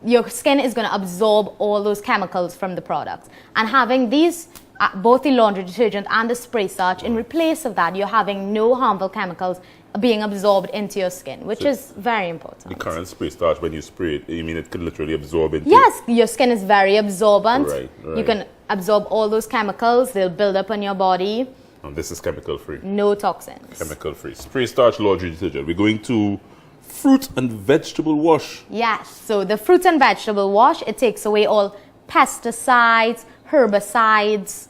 your skin is going to absorb all those chemicals from the products. And having these, both the laundry detergent and the spray starch, in replace of that, you're having no harmful chemicals being absorbed into your skin, which is very important. The current spray starch, when you spray it, you mean it can literally absorb into... Yes, your skin is very absorbent. Right. You can absorb all those chemicals. They'll build up on your body. And this is chemical free. No toxins. Chemical free. Spray starch laundry detergent. We're going to fruit and vegetable wash. Yes, so the fruit and vegetable wash, it takes away all pesticides, herbicides,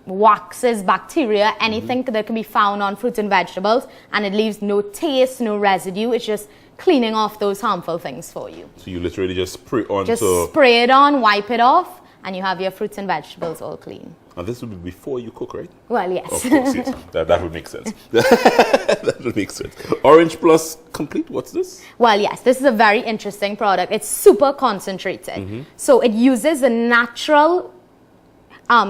waxes, bacteria, anything that can be found on fruits and vegetables, and it leaves no taste, no residue. It's just cleaning off those harmful things for you. So you literally just spray on. Just spray it on, wipe it off, and you have your fruits and vegetables all clean. And this would be before you cook, right? Well, yes. Of course, yes. That would make sense. That would make sense. Orange Plus Complete, what's this? Well, yes, this is a very interesting product. It's super concentrated. So it uses the natural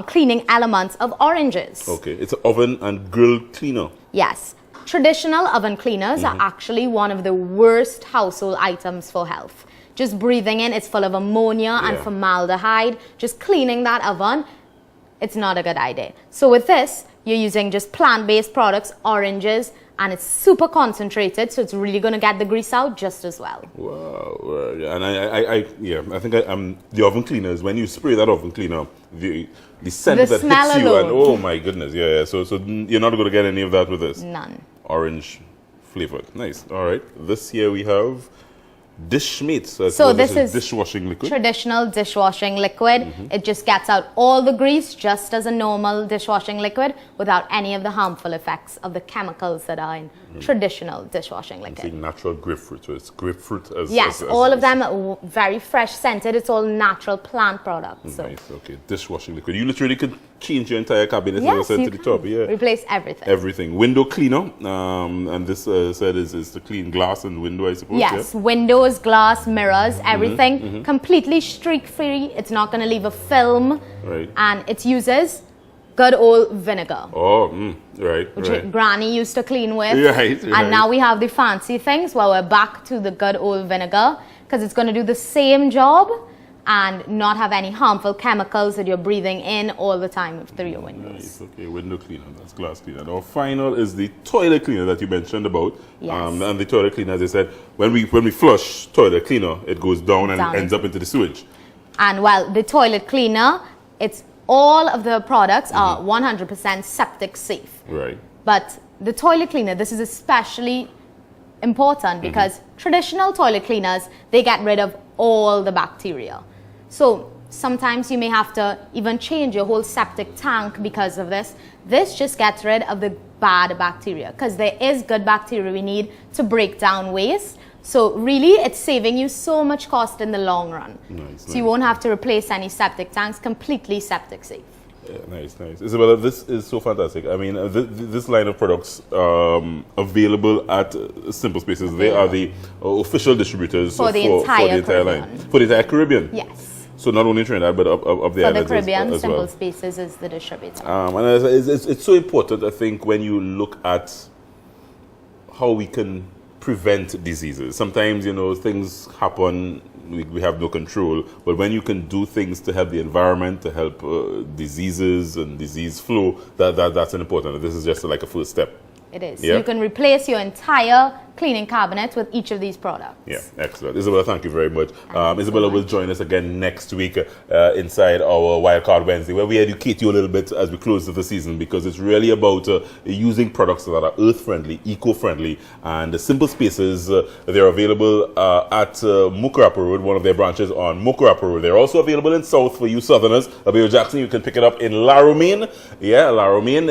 cleaning elements of oranges. Okay, it's an oven and grill cleaner. Yes. Traditional oven cleaners are actually one of the worst household items for health. Just breathing in, it's full of ammonia and formaldehyde. Just cleaning that oven, it's not a good idea. So with this, you're using just plant-based products, oranges, and it's super concentrated, so it's really going to get the grease out just as well. Wow. And I think the oven cleaners, when you spray that oven cleaner, the scent that hits you, alone. and oh my goodness, So you're not going to get any of that with this? None. Orange flavored. Nice. All right. This here we have Dishmate. So this is dishwashing liquid. Traditional dishwashing liquid. It just gets out all the grease just as a normal dishwashing liquid without any of the harmful effects of the chemicals that are in traditional dishwashing liquid. It's natural grapefruit, so it's grapefruit as yes, all of them are very fresh scented. It's all natural plant products. So. Nice, okay. Dishwashing liquid. You literally could change your entire cabinet yes, to the top. Yeah. Replace everything. Everything. Window cleaner. And this said is to clean glass and window, I suppose. Yes, windows, glass, mirrors, everything. Completely streak-free. It's not going to leave a film. Right. And it uses good old vinegar. Oh, right. Which Granny used to clean with. Right. And now we have the fancy things. Well, we're back to the good old vinegar because it's going to do the same job and not have any harmful chemicals that you're breathing in all the time through your windows. Nice. Okay, window cleaner, that's glass cleaner. Now, final is the toilet cleaner that you mentioned about. Yes. And the toilet cleaner, as I said, when we flush toilet cleaner, it goes down and ends up into the sewage. And well, the toilet cleaner, it's all of the products are 100% septic safe. Right. But the toilet cleaner, this is especially important because traditional toilet cleaners, they get rid of all the bacteria. So sometimes you may have to even change your whole septic tank because of this. This just gets rid of the bad bacteria because there is good bacteria we need to break down waste. So really, it's saving you so much cost in the long run. Nice, so you won't have to replace any septic tanks, completely septic safe. Yeah, nice. Isabella, this is so fantastic. I mean, this line of products available at Simple Spaces. They are the official distributors for the entire line. For the entire Caribbean? Yes. So not only Trinidad, but up the islands for the Caribbean, as Simple well. Spaces is the distributor. And it's so important, I think, when you look at how we can prevent diseases. Sometimes, things happen, we have no control, but when you can do things to help the environment, to help diseases and disease flow, that's an important. This is just like a first step. It is. Yeah? So you can replace your entire cleaning cabinet with each of these products. Yeah, excellent. Isabella, thank you very much. Isabella will join us again next week inside our Wildcard Wednesday, where we educate you a little bit as we close the season, because it's really about using products that are earth-friendly, eco-friendly, and the simple spaces. They're available at Mukarapa Road, one of their branches on Mukarapa Road. They're also available in South for you Southerners. Abiyo Jackson, you can pick it up in Laramine. Yeah, Laramine.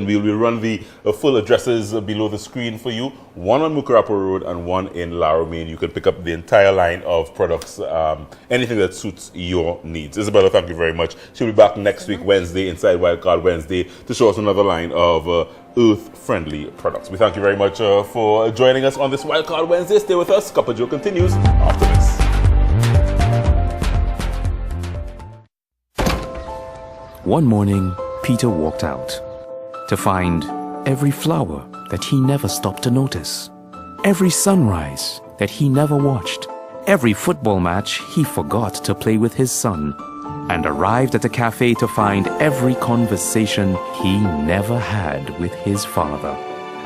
We will run the full addresses below the screen for you. One on Mukarapa Road and one in Laramine. You can pick up the entire line of products, anything that suits your needs. Isabella, thank you very much. She'll be back next week, Wednesday, inside Wildcard Wednesday, to show us another line of earth-friendly products. We thank you very much for joining us on this Wildcard Wednesday. Stay with us. Cup of Joe continues after this. One morning, Peter walked out to find every flower that he never stopped to notice, every sunrise that he never watched, every football match he forgot to play with his son, and arrived at a cafe to find every conversation he never had with his father.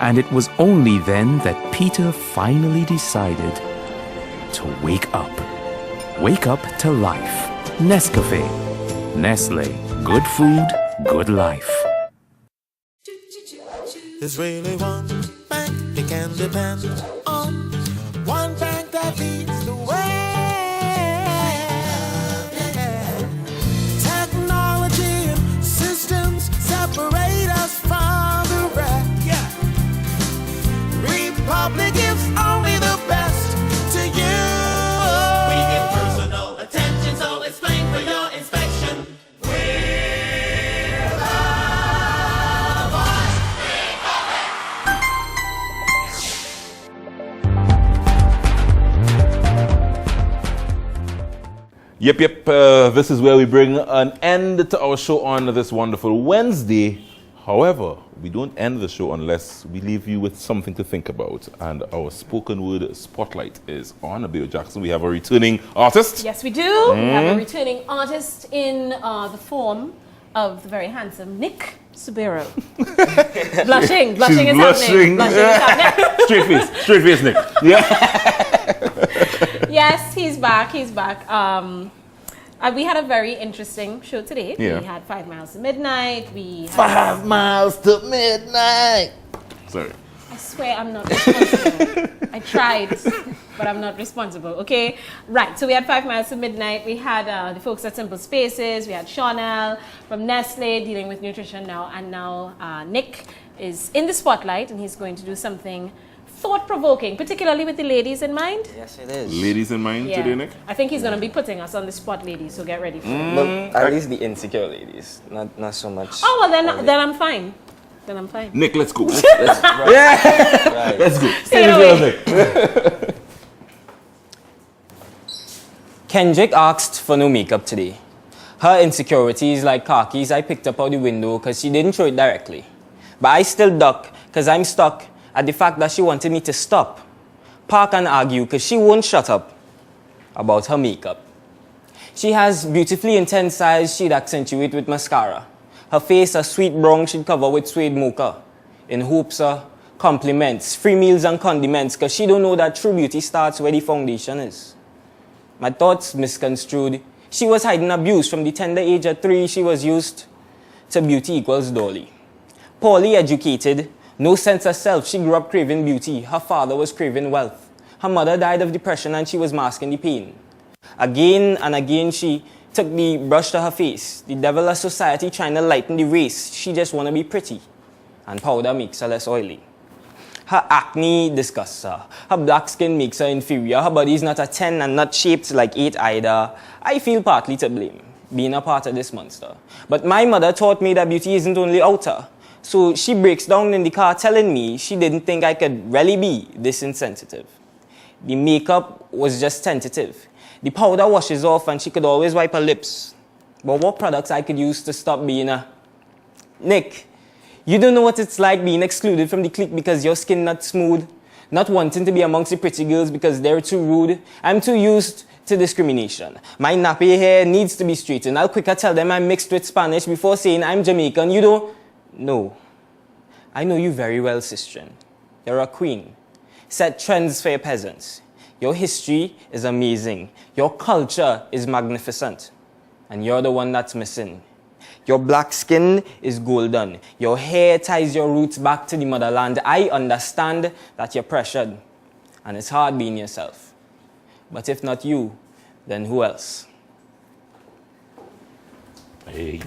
And it was only then that Peter finally decided to wake up. Wake up to life. Nescafe. Nestle. Good food, good life. There's really one bank you can depend on. One bank that leads the way. Technology and systems separate us from the rest. Yeah. Republic gives only the best to you. We give personal attention, so explain for your inspection. Yep. This is where we bring an end to our show on this wonderful Wednesday. However, we don't end the show unless we leave you with something to think about. And our spoken word spotlight is on Abiyo Jackson. We have a returning artist. Yes, we do. We have a returning artist in the form of the very handsome Nick Subero. Blushing is happening. Blushing is happening. Straight face, Nick. Yeah. Yes, he's back. We had a very interesting show today. Yeah. We had 5 Miles to Midnight. We had 5 miles to midnight. Sorry. I swear I'm not responsible. I tried, but I'm not responsible, okay? Right, so we had 5 Miles to Midnight. We had the folks at Simple Spaces. We had Chanel from Nestle dealing with nutrition now. And now Nick is in the spotlight, and he's going to do something thought-provoking, particularly with the ladies in mind. Yes, it is. Ladies in mind today, Nick? I think he's going to be putting us on the spot, ladies, so get ready for it. Well, at least the insecure ladies, not so much. Oh, well, then I'm fine. Then I'm fine. Nick, let's go. Right. Let's go. Take it away. Nick. Kendrick asked for no makeup today. Her insecurities like khakis I picked up out the window because she didn't throw it directly. But I still duck because I'm stuck at the fact that she wanted me to stop, park and argue because she won't shut up about her makeup. She has beautifully intense eyes she'd accentuate with mascara. Her face a sweet brown she'd cover with suede mocha in hopes of compliments, free meals and condiments because she don't know that true beauty starts where the foundation is. My thoughts misconstrued. She was hiding abuse from the tender age of 3. She was used to beauty equals dolly. Poorly educated, no sense of self, she grew up craving beauty. Her father was craving wealth. Her mother died of depression and she was masking the pain. Again and again she took the brush to her face. The devil of society trying to lighten the race. She just want to be pretty. And powder makes her less oily. Her acne disgusts her. Her black skin makes her inferior. Her body is not a 10 and not shaped like 8 either. I feel partly to blame, being a part of this monster. But my mother taught me that beauty isn't only outer. So she breaks down in the car telling me she didn't think I could really be this insensitive. The makeup was just tentative. The powder washes off and she could always wipe her lips. But what products I could use to stop being a... Nick, you don't know what it's like being excluded from the clique because your skin not smooth, not wanting to be amongst the pretty girls because they're too rude. I'm too used to discrimination. My nappy hair needs to be straightened. I'll quicker tell them I'm mixed with Spanish before saying I'm Jamaican. You don't... No. I know you very well, Sistren. You're a queen. set trends for your peasants. Your history is amazing. Your culture is magnificent. And you're the one that's missing. Your black skin is golden. Your hair ties your roots back to the motherland. I understand that you're pressured. And it's hard being yourself. But if not you, then who else? Hey.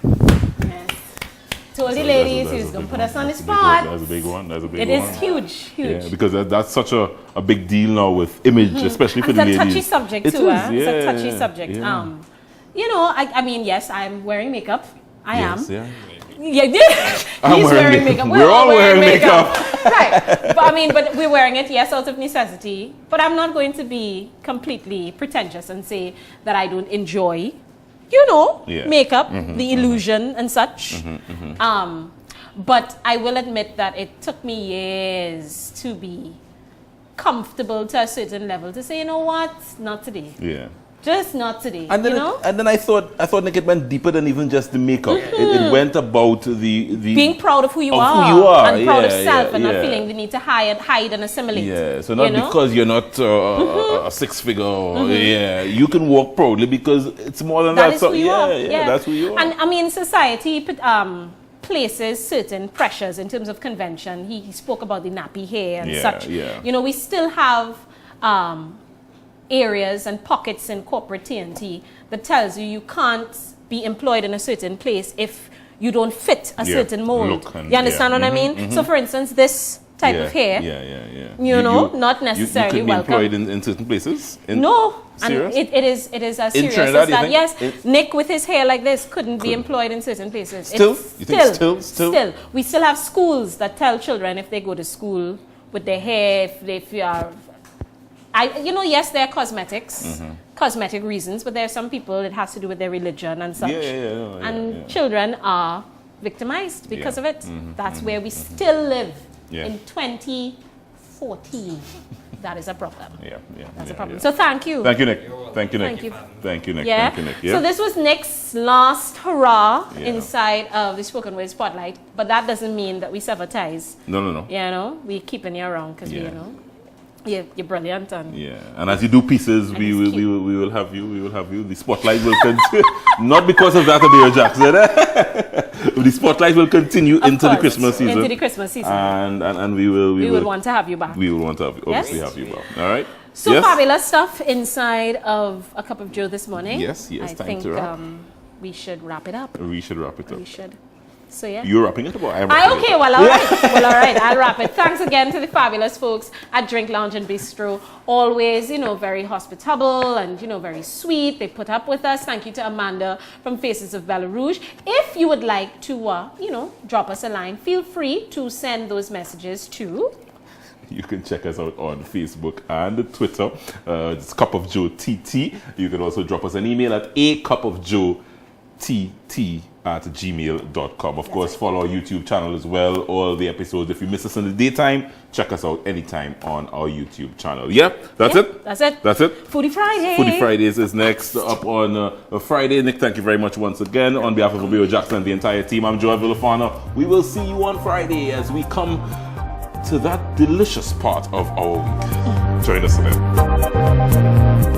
Told the ladies he was going to put us on the spot. That's a big one. That's a big It one. is huge. Yeah, because that's such a big deal now with image, especially for the ladies. It's a touchy subject It too. is, It's a touchy yeah, subject. yeah. You know, I mean, yes, I'm wearing makeup. I am. Yeah. Yeah, I'm he's wearing wearing makeup. makeup. We're all wearing Right. But I mean, but we're wearing it, yes, out of necessity. But I'm not going to be completely pretentious and say that I don't enjoy, makeup, the illusion and such. But I will admit that it took me years to be comfortable to a certain level to say, you know what, not today. Yeah. Just not today. And then, and then I thought Nick, it went deeper than even just the makeup. It went about the being proud of who you are. Who you are. And proud of self and not feeling the need to hide and assimilate. Yeah, so not because you're not a six-figure, you can walk proudly because it's more than that. That is who you are. Yeah, that's who you are. And I mean, society places certain pressures in terms of convention. He spoke about the nappy hair and such. Yeah. You know, we still have areas and pockets in corporate TNT that tells you can't be employed in a certain place if you don't fit a certain mold. You understand what I mean? So for instance, this type of hair, you know, not necessarily you could be welcome. employed in certain places? No. Serious? And it is as serious Trinidad, as that. Yes, Nick with his hair like this couldn't be employed in certain places. Still? It's You think still? We still have schools that tell children if they go to school with their hair, if you are... yes, there are cosmetics, cosmetic reasons, but there are some people it has to do with their religion and such. Children are victimized because of it. That's where we still live in 2014. That is a problem. That's a problem. So thank you. Thank you, Nick. Thank you, Nick. Thank you. Thank you, Nick. Yeah. Thank you, Nick. So this was Nick's last hurrah inside of the Spoken Word Spotlight, but that doesn't mean that we sever ties. No. We keeping you around because you're brilliant and and as you do pieces, we will have you. We will have you. The spotlight will continue. Not because of that, Abiyo Jackson. The spotlight will continue into the Christmas season. Into the Christmas season. And we will want to have you back. We will want to obviously have you back. All right. So fabulous stuff inside of A Cup of Joe this morning. Yes. I think to wrap. we should wrap it up. We should wrap it up. We should. So yeah. You're wrapping it up or I'm wrapping Okay, it up? well, all right. Well, all right. I'll wrap it. Thanks again to the fabulous folks at Drink Lounge and Bistro. Always, very hospitable and, very sweet. They put up with us. Thank you to Amanda from Faces of Bella Rouge. If you would like to, drop us a line, feel free to send those messages to... You can check us out on Facebook and Twitter. It's Cup of Joe TT. You can also drop us an email at acupofjoe@gmail.com. Of course, follow our YouTube channel as well. All the episodes. If you miss us in the daytime, check us out anytime on our YouTube channel. Yeah, that's it. That's it. That's it. Foodie Friday. Foodie Fridays is next up on a Friday. Nick, thank you very much once again. On behalf of Abiyo Jackson and the entire team, I'm Joel Villafana. We will see you on Friday as we come to that delicious part of our week. Join us then.